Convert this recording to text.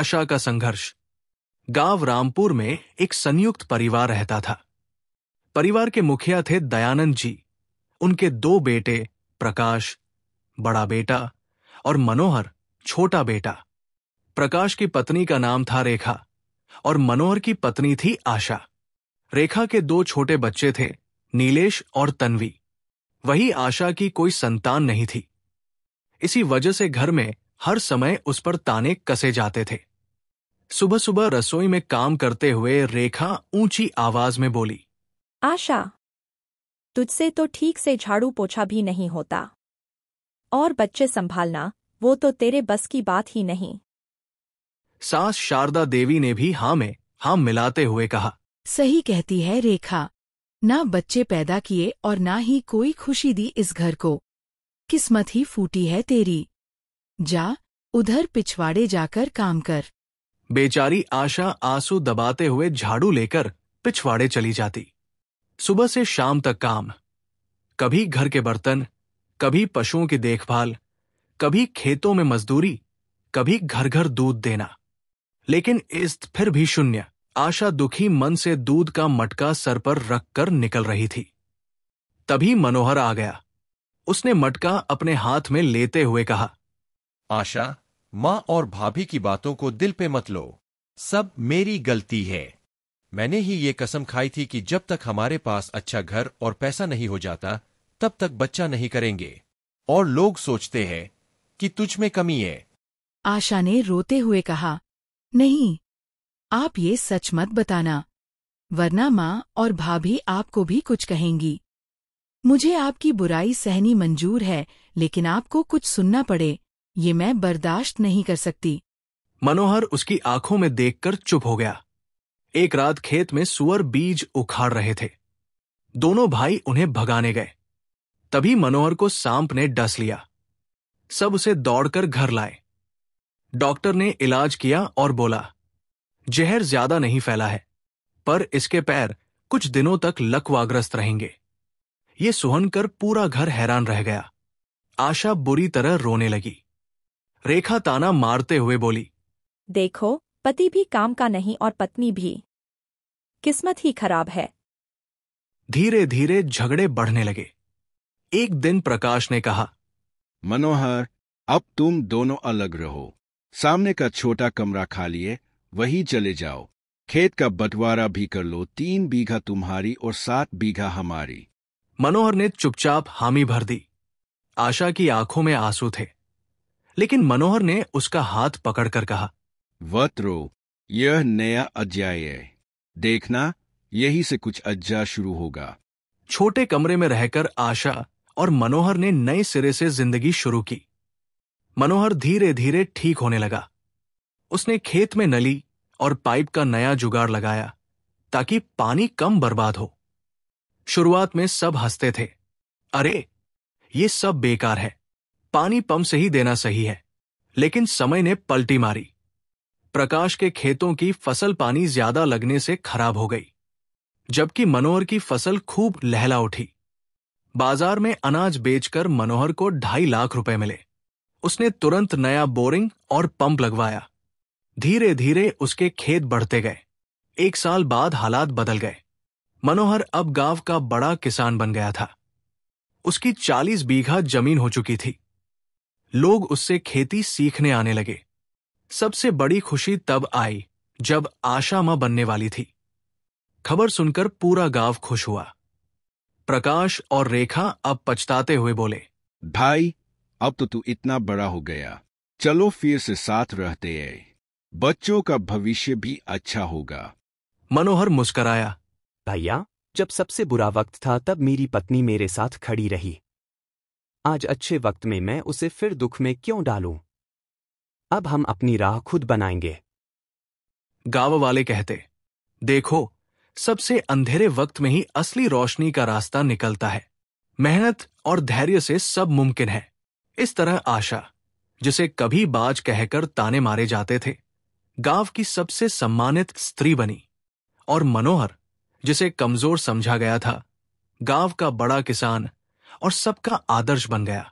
आशा का संघर्ष। गांव रामपुर में एक संयुक्त परिवार रहता था। परिवार के मुखिया थे दयानंद जी। उनके 2 बेटे, प्रकाश बड़ा बेटा और मनोहर छोटा बेटा। प्रकाश की पत्नी का नाम था रेखा और मनोहर की पत्नी थी आशा। रेखा के 2 छोटे बच्चे थे, नीलेश और तन्वी। वही आशा की कोई संतान नहीं थी। इसी वजह से घर में हर समय उस पर ताने कसे जाते थे। सुबह सुबह रसोई में काम करते हुए रेखा ऊंची आवाज में बोली, आशा, तुझसे तो ठीक से झाड़ू पोछा भी नहीं होता, और बच्चे संभालना वो तो तेरे बस की बात ही नहीं। सास शारदा देवी ने भी हाँ में हाँ मिलाते हुए कहा, सही कहती है रेखा। ना बच्चे पैदा किए और ना ही कोई खुशी दी इस घर को। किस्मत ही फूटी है तेरी। जा, उधर पिछवाड़े जाकर काम कर। बेचारी आशा आंसू दबाते हुए झाड़ू लेकर पिछवाड़े चली जाती। सुबह से शाम तक काम, कभी घर के बर्तन, कभी पशुओं की देखभाल, कभी खेतों में मजदूरी, कभी घर घर दूध देना। लेकिन इस फिर भी शून्य। आशा दुखी मन से दूध का मटका सर पर रखकर निकल रही थी। तभी मनोहर आ गया। उसने मटका अपने हाथ में लेते हुए कहा, आशा, माँ और भाभी की बातों को दिल पे मत लो। सब मेरी गलती है। मैंने ही ये कसम खाई थी कि जब तक हमारे पास अच्छा घर और पैसा नहीं हो जाता तब तक बच्चा नहीं करेंगे। और लोग सोचते हैं कि तुझ में कमी है। आशा ने रोते हुए कहा, नहीं, आप ये सच मत बताना, वरना माँ और भाभी आपको भी कुछ कहेंगी। मुझे आपकी बुराई सहनी मंजूर है, लेकिन आपको कुछ सुनना पड़े, ये मैं बर्दाश्त नहीं कर सकती। मनोहर उसकी आंखों में देखकर चुप हो गया। एक रात खेत में सुअर बीज उखाड़ रहे थे। दोनों भाई उन्हें भगाने गए। तभी मनोहर को सांप ने डस लिया। सब उसे दौड़कर घर लाए। डॉक्टर ने इलाज किया और बोला, जहर ज्यादा नहीं फैला है, पर इसके पैर कुछ दिनों तक लकवाग्रस्त रहेंगे। ये सुनकर पूरा घर हैरान रह गया। आशा बुरी तरह रोने लगी। रेखा ताना मारते हुए बोली, देखो, पति भी काम का नहीं और पत्नी भी। किस्मत ही खराब है। धीरे धीरे झगड़े बढ़ने लगे। एक दिन प्रकाश ने कहा, मनोहर, अब तुम दोनों अलग रहो। सामने का छोटा कमरा खाली है, वहीं चले जाओ। खेत का बंटवारा भी कर लो। 3 बीघा तुम्हारी और 7 बीघा हमारी। मनोहर ने चुपचाप हामी भर दी। आशा की आंखों में आंसू थे, लेकिन मनोहर ने उसका हाथ पकड़कर कहा, मत रो, यह नया अध्याय है। देखना, यही से कुछ अच्छा शुरू होगा। छोटे कमरे में रहकर आशा और मनोहर ने नए सिरे से जिंदगी शुरू की। मनोहर धीरे धीरे ठीक होने लगा। उसने खेत में नली और पाइप का नया जुगाड़ लगाया ताकि पानी कम बर्बाद हो। शुरुआत में सब हंसते थे, अरे ये सब बेकार है, पानी पंप से ही देना सही है। लेकिन समय ने पलटी मारी। प्रकाश के खेतों की फसल पानी ज्यादा लगने से खराब हो गई, जबकि मनोहर की फसल खूब लहला उठी। बाजार में अनाज बेचकर मनोहर को 2.5 लाख रुपए मिले। उसने तुरंत नया बोरिंग और पंप लगवाया। धीरे धीरे उसके खेत बढ़ते गए। 1 साल बाद हालात बदल गए। मनोहर अब गांव का बड़ा किसान बन गया था। उसकी 40 बीघा जमीन हो चुकी थी। लोग उससे खेती सीखने आने लगे। सबसे बड़ी खुशी तब आई जब आशा मां बनने वाली थी। खबर सुनकर पूरा गांव खुश हुआ। प्रकाश और रेखा अब पछताते हुए बोले, भाई, अब तो तू इतना बड़ा हो गया, चलो फिर से साथ रहते हैं। बच्चों का भविष्य भी अच्छा होगा। मनोहर मुस्कराया, भैया, जब सबसे बुरा वक्त था तब मेरी पत्नी मेरे साथ खड़ी रही। आज अच्छे वक्त में मैं उसे फिर दुख में क्यों डालूं? अब हम अपनी राह खुद बनाएंगे। गांव वाले कहते, देखो, सबसे अंधेरे वक्त में ही असली रोशनी का रास्ता निकलता है। मेहनत और धैर्य से सब मुमकिन है। इस तरह आशा, जिसे कभी बाज कहकर ताने मारे जाते थे, गांव की सबसे सम्मानित स्त्री बनी। और मनोहर, जिसे कमजोर समझा गया था, गांव का बड़ा किसान और सबका आदर्श बन गया।